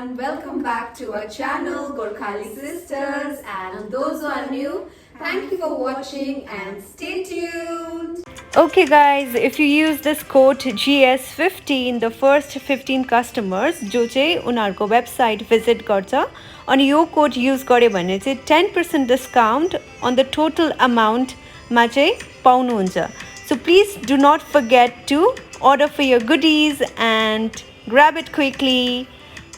everyone, welcome back to our channel Gorkhali Sisters, and those who are new, thank you for watching and stay tuned. Okay guys, if you use this code GS15, the first 15 customers जो चाहिँ उनीहरूको website visit गर्छ अनि यो code use गर्यो भने चाहिँ 10% discount on the total अमाउन्टमा चाहिँ पाउनुहुन्छ. So please do not forget to order for your goodies and grab it quickly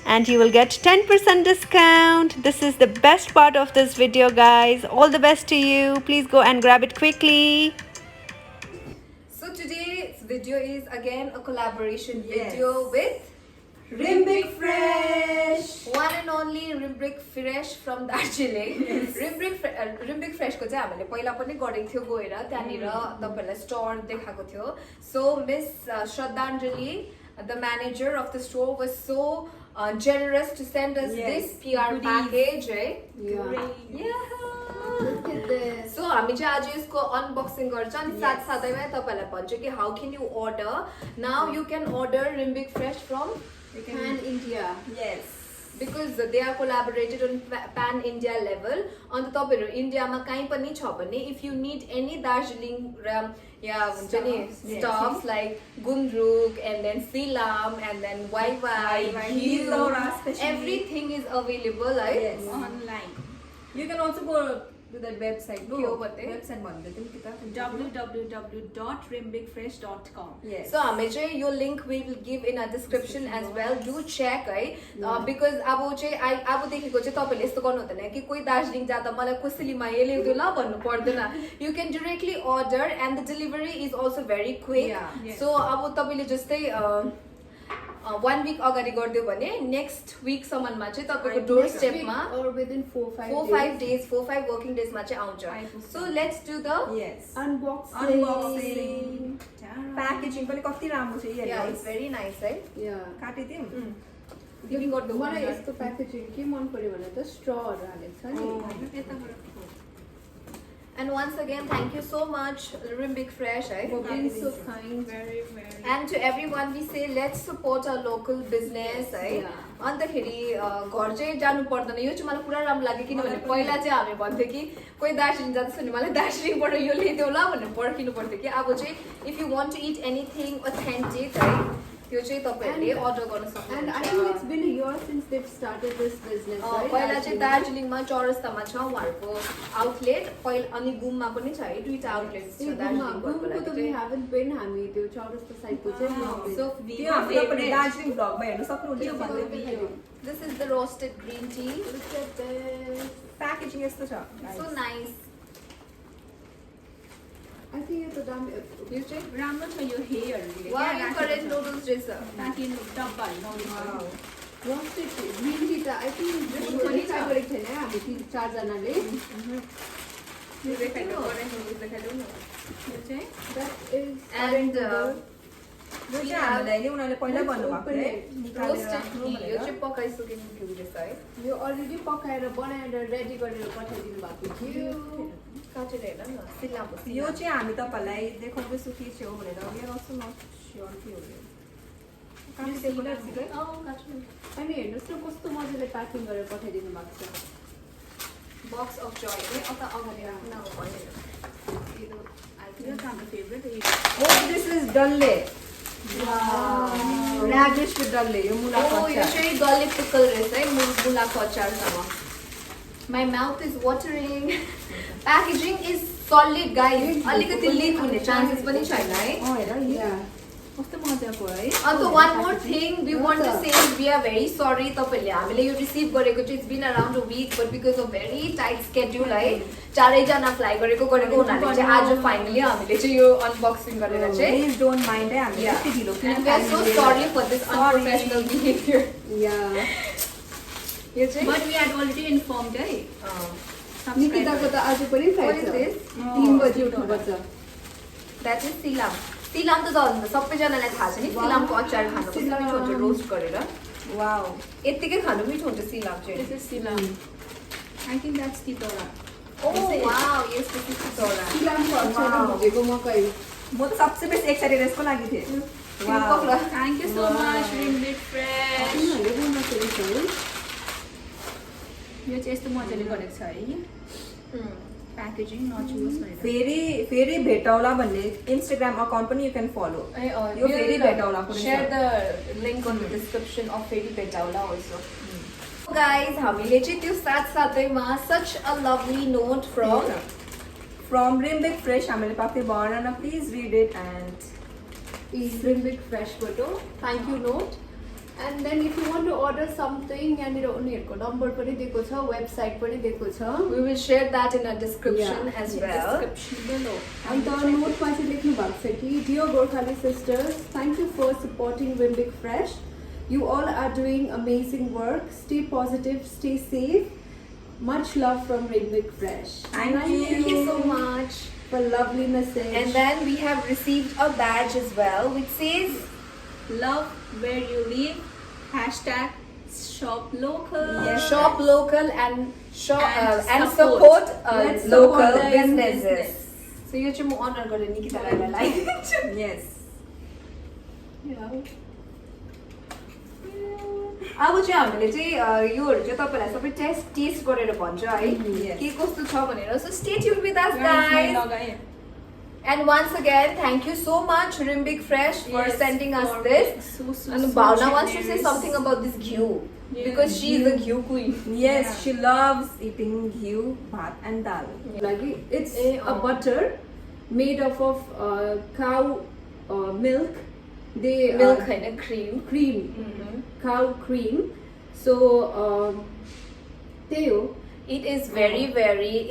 and you will get 10% discount. This is the best part of this video guys. All the best to you. Please go and grab it quickly. So today's video is again a collaboration Yes. video with Rimbic Fresh! one and only Rimbic Fresh from Darjeeling. Rimbic Fresh को चाहिँ हामीले पहिला पनि गरेको थियो गएर त्यहाँनिर तपाईहरुलाई स्टोर देखाएको थियो. So Miss Shraddhanjali, the manager of the store, was so generous to send us this PR goodies. package, right? Yeah. Look at this. So हामी चाहिँ आज यसको अनबक्सिङ गर्छ अनि साथसाथैमा तपाईहरुलाई भन्छु कि how can you order? Now you can order Rimbic Fresh from Pan India. Yes. Because they are collaborated on pan India level. On the तपाईहरु इन्डियामा कहीँ पनि छ भने if you need any Darjeeling हुन्छ नि stuffs like gundruk and then silam and then waiwai, ghee, everything is available, right? Yes. Online. You can also go to that website. के हो भन्दै? Website भन्दै तिमी के त www.rimbicfresh.com. Yes. So हामी चाहिँ यो link we will give in our description as well. Do check है because अब चाहिँ अबदेखिको चाहिँ तपाईले यस्तो गर्नु हुँदैन कि कोही दार्जिलिङ जाँदा मलाई कोसिलीमा यो ल्याइदियो ल भन्नु पर्दैन. You can directly order and the delivery is also very quick. Yes. So अब तपाईले जस्तै 1 week अगाडि गर्दियो भने next week सम्ममा चाहिँ तपाईको door स्टेपमा or within 4-5 days 4-5 working days मा चाहिँ आउँछ. So let's do the Yes. unboxing. Packaging पनि कति राम्रो छ yeah, हेर्नु. it's very nice, right? Yeah. काटिदिउँ. तिमी गर्दै मलाई यस्तो प्याकेजिङ के मन पर्यो भने त स्ट्रहरू हालेको छ नि. And once again, thank you so much, Rimbic Fresh. For being so kind. Very. And to everyone, we say let's support our local business. अन्तखेरि घर चाहिँ जानु पर्दैन. यो चाहिँ मलाई पुरा राम्रो लाग्यो किनभने पहिला चाहिँ हामी भन्थ्यो कि कोही दार्जिलिङ जाँदैछ भने मलाई दार्जिलिङबाट यो ल्याइदेऊ ल भनेर पर्खिनु पर्थ्यो कि अब चाहिँ if you want to eat anything authentic, है यो चाहिँ तपाईहरुले अर्डर गर्न सक्नुहुन्छ. And I think it's been a year since they've started this business, right? पहिला चाहिँ दार्जिलिङमा चौरस्तामा छ उहाँहरुको आउटलेट पहिला अनि गुममा पनि छ है दुईटा आउटलेट्स छ दार्जिलिङको गुमको त we haven't been हामी त्यो चौरस्ता साइडको चाहिँ So त्यो हाम्रो पनि दार्जिलिङ भ्लगमा हेर्न सक्नुहुन्छ भन्दै. this is the roasted green tea. Look at this. Packaging यस्तो छ. So nice. I think यो त दामी यो चाहिँ राम्रो छ यो हेयरले. wow, यो करेन्ट नूडल्स रहेछ. ताकि डब्बाहरु नहुनु. roasted green tea त I think पनि ट्राई गरेको थिएन हामी तीन चार जनाले. यो देखाइदिनु करेन्ट नूडल्स देखाइदिनु न. यो चाहिँ That is And यो चाहिँ हामीलाई नि उनीहरूले पहिला भन्नुभएको थियो है. roasted ghee यो चाहिँ पकाइसकेको घिउ रहेछ है. यो अलरेडी पकाएर बनाएर रेडी गरेर पठाइदिनु भएको थियो. काटेर हेर न सिलाको. यो चाहिँ हामी तपाईहरुलाई देखाउँदैछु के छ हो भनेर यहाँ रस्नु न स्योर के हो यो. काटिदिएको ल. काट्नु. अनि हेर्नुहोस् न कस्तो मजाले प्याकिङ गरेर पठाइदिनु भएको छ. बक्स अफ जय है अता अगाडि राख्न भनेर. यो चाहिँ हाम्रो favourite Oh, this is dalle. Wow. Radish with dalle. यो मुलाको यो अचार. चाहिँ garlic pickle रहेछ है मुलाको अचारसँग. My mouth is watering. Packaging is solid guys. अलिकति लीक हुने चान्सेस पनि छैन है. हेर Yeah. कस्तो मजाको है. अन्त one more thing we want to say is we are very sorry तपाईले हामीले यो रिसिभ गरेको चाहिँ it's been around a week but because of very tight schedule है चारै जना फ्लाइ गरेको उनीहरुले चाहिँ आज फाइनली हामीले चाहिँ यो अनबक्सिङ गरेर चाहिँ प्लिज डोन्ट माइन्ड है हामी यति ढिलो किन and we are so sorry for this unprofessional behavior. Yeah. यो चाहिँ But we had already informed है. निकिताको त आज पनि What फ्लाइट is छ. this? 3 बजे उठ्नुपर्छ. That is silam. सिलाम त झन् सबैजनालाई थाहा छ नि सिलामको अचार खानु कस्तो मिठो हुन्छ रोस्ट गरेर. वाओ. यतिकै खानु मिठो हुन्छ सिलाम चाहिँ. This is silam. I think that's titola. Oh wow, yes this is titola. सिलामको अचार र भुजेको मकै. म त सबसे बेसी एक्साइटेड यसको लागि थिए. Wow. Thank you so much Rimbic Fresh. beautiful. यो चाहिँ यस्तो मजाले गरेको छ है प्याकेजिङ नचुलोस् भनेर फेरि भेटौला भन्ने इन्स्टाग्राम अकाउन्ट पनि यु क्यान फलो यो फेरि भेटौलाको share the link on the description of फेरि भेटौला also. Guys, हामीले चाहिँ त्यो साथसाथैमा such a lovely note from Rimbic Fresh हामीले पाएको थियो वर्णन please rid it and Rimbic Fresh photo. Thank you note. And then if you want to order something यहाँनिर उनीहरूको नम्बर पनि दिएको छ वेबसाइट पनि दिएको छ. we will share that in our description Yeah. as well. अन्त नोटमा चाहिँ लेख्नु भएको छ कि Dear Gorkhali sisters, thank you for supporting Rimbic Fresh. You all are doing amazing work. Stay positive, stay safe. Much love from Rimbic Fresh. Thank you so much. For lovely message. And then we have received a badge as well which says love where you live hashtag shop local shop local and shop and support. support Let's local support them businesses. So यो चाहिँ म owner गरेर निकितालाई लगाइदिन्छु. Yes अब चाहिँ हामीले चाहिँ योहरू चाहिँ तपाईँलाई सबै टेस्ट गरेर भन्छ है Yes. के कस्तो छ भनेर. So stay tuned with us guys. लगाएँ And once again, thank you so much Rimbic Fresh for Yes, sending us for this. so And Bhavna wants to say generous. something about this ghee because she is the ghee queen. Yes, she loves eating ghee, bhat and dal. Like it's Eh, a butter made up of cow milk. They Milk and cream. cream, cow cream. So त्यही हो. It is very,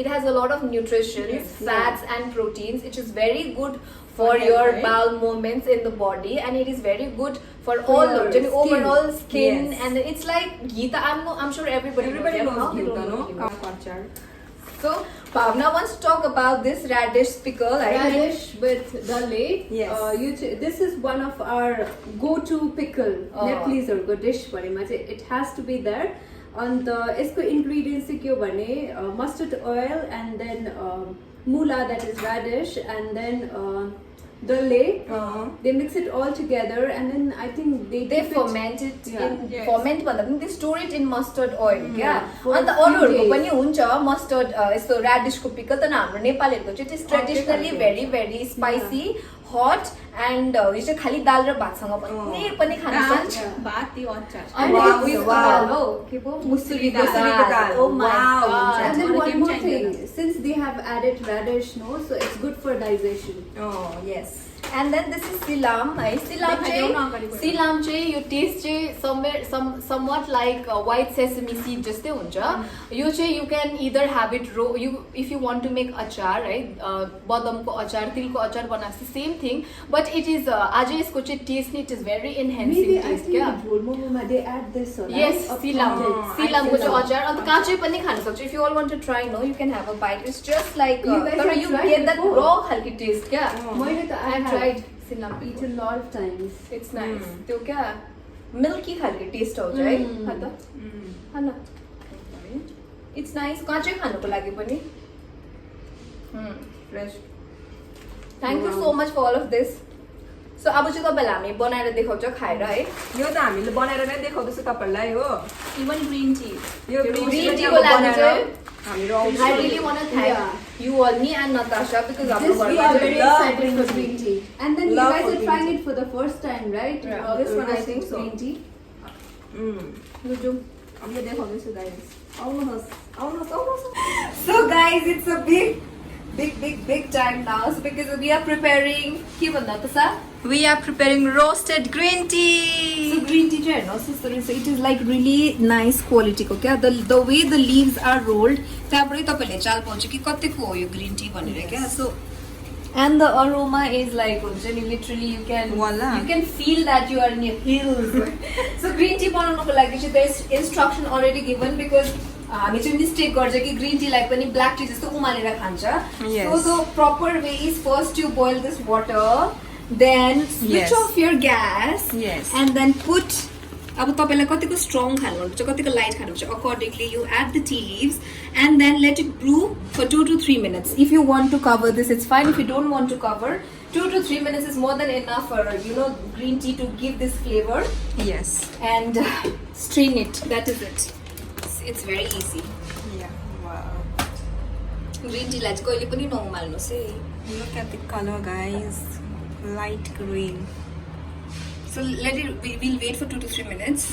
it has a lot of nutrition, Yes, fats and proteins. It is very good for health, your right? bowel movements in the body, and it is very good for For all your the overall skin. Yes. And it's like Geeta. I'm sure everybody Everybody knows knows. ghee, Don't know no? ghee. Cow achar. So Bhavna wants to talk about this radish pickle. Radish with dalle. Yes. This is one of our go-to pickle. Oh. Netflixहरूको dish भरिमा चाहिँ it has to be there. अन्त यसको ingredients चाहिँ के हो भने mustard oil and then mula, that is radish, and then dalle. They mix it all together and then I think they They dip ferment it Yeah. in Yes. ferment भन्दा पनि they store it in mustard oil क्या. For अन्त a few अरूहरूको days. पनि हुन्छ mustard यस्तो radishको pickle. तर हाम्रो नेपालीहरूको चाहिँ it is traditionally very spicy, hot, and यो चाहिँ खाली दाल र भातसँग पनि खान सक्छ. भात यो अचार And Wow, उयसको wow. दाल हो, के पो मुसुरीको मुसुरीको दाल. दाल. Oh my Wow. god. And then That's one game more changer. thing, since they have added radish, no, so it's good for digestion. Oh, yes. And then this is silam है. Silam देखाइदेऊ न अगाडि चाहिँ गएर. silam चाहिँ यो test चाहिँ somewhat like white sesame seed जस्तै हुन्छ. यो चाहिँ you can either have it raw, if you want to make अचार है, बदमको अचार, तिलको अचार बनाएको same thing, but it is आज यसको चाहिँ taste it is very enhancing Maybe I taste think क्या. the jhol momo they add this or Yes, silam. Silamको चाहिँ silam. अचार. अन्त काँचै पनि खान सक्छ. If you all want to try, no, you can have a bite. It's just like You guys तर have you tried get that before? raw खालको taste क्या. मैले त I have tried silam. eaten a lot of times. It's nice. त्यो क्या milky खालको test आउँछ है. खा त. खान. It's nice. काँचै खानुको लागि पनि. Fresh. Thank you so much for all of this. So अब चाहिँ तपाईँलाई हामी बनाएर देखाउँछ खाएर है. यो त हामीले बनाएर नै देखाउँदैछु तपाईँहरूलाई हो. इभन ग्रिन टी यो green green tea tea को लागि बनाएर चाहिँ हामीहरू आउँछौँ. I really want to thank Yeah. you all, me and Natasha, because This हाम्रो we घरमा are चाहिँ very love excited for green tea. And then you Love guys for are green trying tea. it for the first time, right? Yeah, this one I roasted think so. Green tea. यो जाउँ. अब यो देखाउँदैछु guys. आउनुहोस्. So guys, it's a big time now. So because we are preparing, के भन्नु Natasha? We are preparing roasted green tea. So green tea चाहिँ हेर्नुहोस्, so it is like really nice quality को क्या. The way the leaves are rolled, त्यहाँबाटै तपाईँले चाल पाउँछ कि कतिको हो यो green tea भनेर क्या. So and the aroma is like literally you can feel that you are in your hills. So green tea बनाउनको लागि चाहिँ there is instruction already given because हामी चाहिँ मिस्टेक गर्छ कि ग्रीन टी लाई पनि ब्ल्याक टी जस्तो उमालेर खान्छ. Yes. So the proper way is first you boil this water, then switch Yes. off your gas, Yes. and then put अब तपाईँलाई कतिको स्ट्रङ खानुहुन्छ कतिको लाइट खानुहुन्छ accordingly you add the tea leaves and then let it brew for 2 to 3 minutes. If you want to cover this it's fine. If you don't want to cover 2 to 3 minutes is more than enough for green tea to give this flavor. Yes. And strain it. That is it. It's very easy. Yeah. Wow. Green tea like koile pani नउमाल्नुस् है. Look at the color, guys. Light green. So we'll wait for 2 to 3 minutes.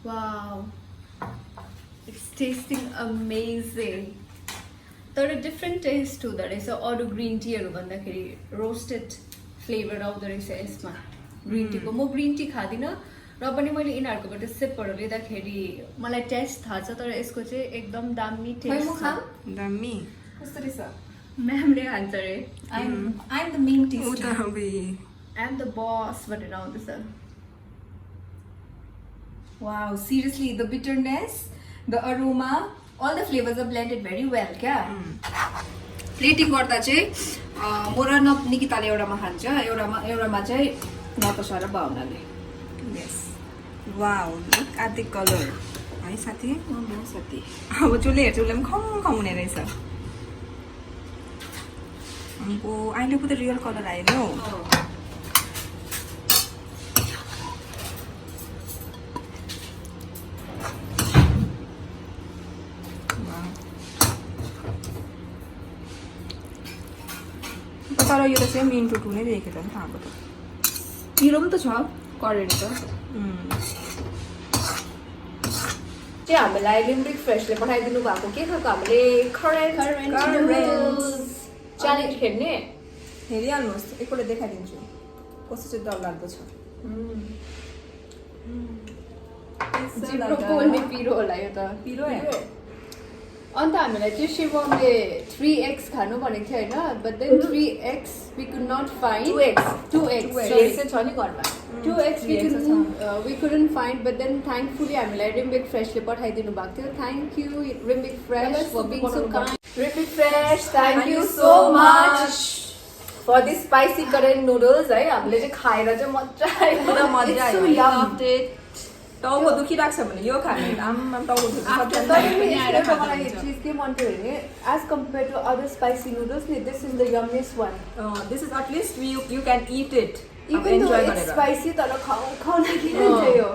Wow, it's tasting amazing. तर different test हुँदो रहेछ अरू green टीहरू भन्दाखेरि roasted flavour आउँदो रहेछ यसमा green टीको. म ग्रिन टी खाँदिनँ र पनि मैले यिनीहरूकोबाट सिपहरू लिँदाखेरि मलाई टेस्ट थाहा छ तर यसको चाहिँ एकदम दामी टेस्ट छ. दामी. कस्तो रहेछ? म्यामले खान्छ अरे. I'm the main tester. I'm the bus भनेर आउँदैछ. Wow, seriously, the bitterness, the aroma, all the flavors are blended very well, क्या? Plating गर्दा चाहिँ म र निकिताले एउटामा खान्छ, एउटामा चाहिँ नतासा र भावनाले. Yes. Wow, look at the color. है साथी? साथी. अब जसले हेर्छ उसले पनि खम हुने रहेछ. अहिले पो त रियल कलर आयो नि हौ. तर यो त चाहिँ मिन्टो टु नै देखेको त थाहा त. पिरो पनि त छ करेन्ट त. चाहिँ हामीलाई लिम्बिक फ्रेसले पठाइदिनु भएको के खाएको हामीले करेन्ट च्यालेन्ज खेल्ने. हेरिहाल्नुहोस् एकपल्ट देखाइदिन्छु कस्तो चाहिँ डरलाग्दो छ. जिब्रो पोल्ने पिरो होला यो त. पिरो अन्त हामीलाई चाहिँ शिवमले 3x खानु भनेको थियो होइन. But then 3x we could not find. 2x चाहिँ छ नि घरमा. 2x we couldn't find, but then thankfully हामीलाई रिम्बिक फ्रेशले पठाइदिनु भएको थियो. Thank you Rimbik fresh for being so kind. Rimbik fresh, thank you so much for this spicy current noodles है. हामीले चाहिँ खाएर चाहिँ मजा आयो. It's so yummy. टाउको दुखिरहेको छ भने यो खाने आम्मा टाउको दुख्छ. मलाई एक चीज के मन पर्यो भने as compared to other spicy noodles, this is the yummiest one. This is at least you can eat it. Even though it's spicy, तर खाउ लागिरहन्छ यो.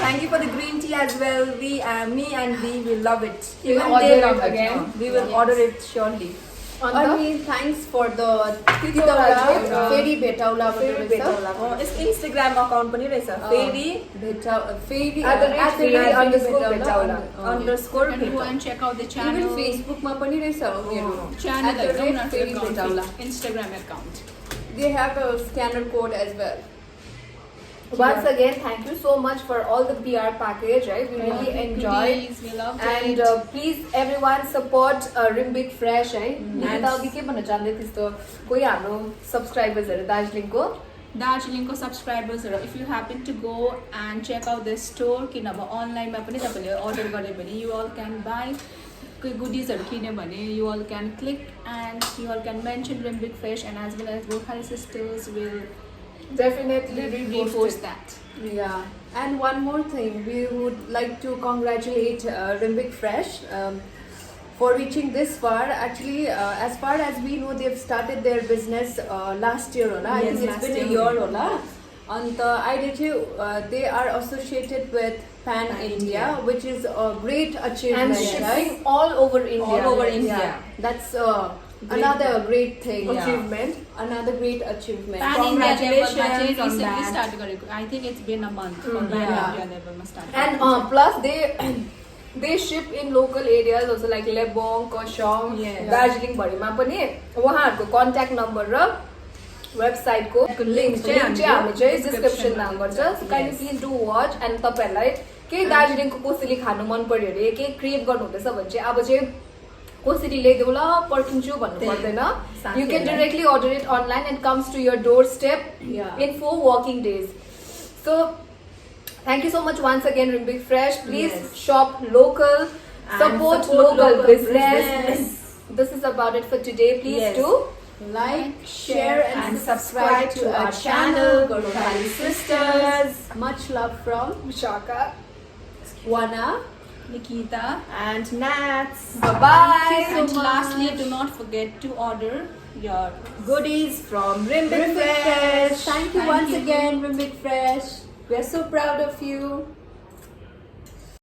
Thank you for the green tea as well. Me and we will love it. Even they order love it again. it. We will order it surely. अनि thanks for the फेरि भेटाउला It's Instagram account पनि रहेछ. फेरि _भेटाउला. Go and check out the channel. Even Facebook मा पनि रहेछ उनीहरु. Channel फेरि भेटाउला. Instagram account. They have a scanner code as well. Once again, thank you so much for all the PR package, right? We really enjoyed. We loved And it. please everyone support Rimbik Fresh, right? And अघि के भन्न चाहन्दै त्यस्तो कोही हाम्रो सब्स्क्राइबर्सहरु दार्जिलिङको दार्जिलिङको सब्सक्राइबर्सहरु, if you happen to go and check out this store, किनभने अनलाइनमा पनि तपाईले अर्डर गर्यो भने you all can buy कोही goodiesहरु किन्यो भने you all can click and you all can mention Rimbik Fresh, and as well as Gokhale sisters will definitely repost that. Yeah, and one more thing, we would like to congratulate Rimbik Fresh for reaching this far. Actually, as far as we know, they've started their business last year, I think it's been a year, and they are associated with Pan India, which is a great achievement. And shipping all over India. That's another great thing. Achievement. Another great achievement. Pan India level मा चाहिँ Congratulations on recently that. start गरेको. I think it's been a month from Pan India level मा start. And plus they ship in local areas also like Lebong, Koshong, Darjeeling भरिमा पनि उहाँहरुको contact number र website को link चाहिँ हामी चाहिँ description मा गर्छ. So can you please do watch, and तपाईहरुलाई के दार्जिलिङको कोसेली खानु मन पर्यो रे, के क्रेभ गर्नु हुँदैछ भने चाहिँ अब चाहिँ कोसेली ल्याइदेऊ ल पर्खिन्छु भन्नु पर्दैन. You can directly order it online and comes to your doorstep in 4 working days. So thank you so much once again Rimbik Fresh. Please shop local, Support local business. This is about it for today. Please Yes. do Like, share and subscribe to our channel, Gurkhali Sisters. Much love from Vishaka, Wana, Nikita. And Nats. bye-bye. And lastly, do not forget to order your Goodies from Rimbit Fresh. Thank you once again, Rimbit Fresh. We are so proud of you.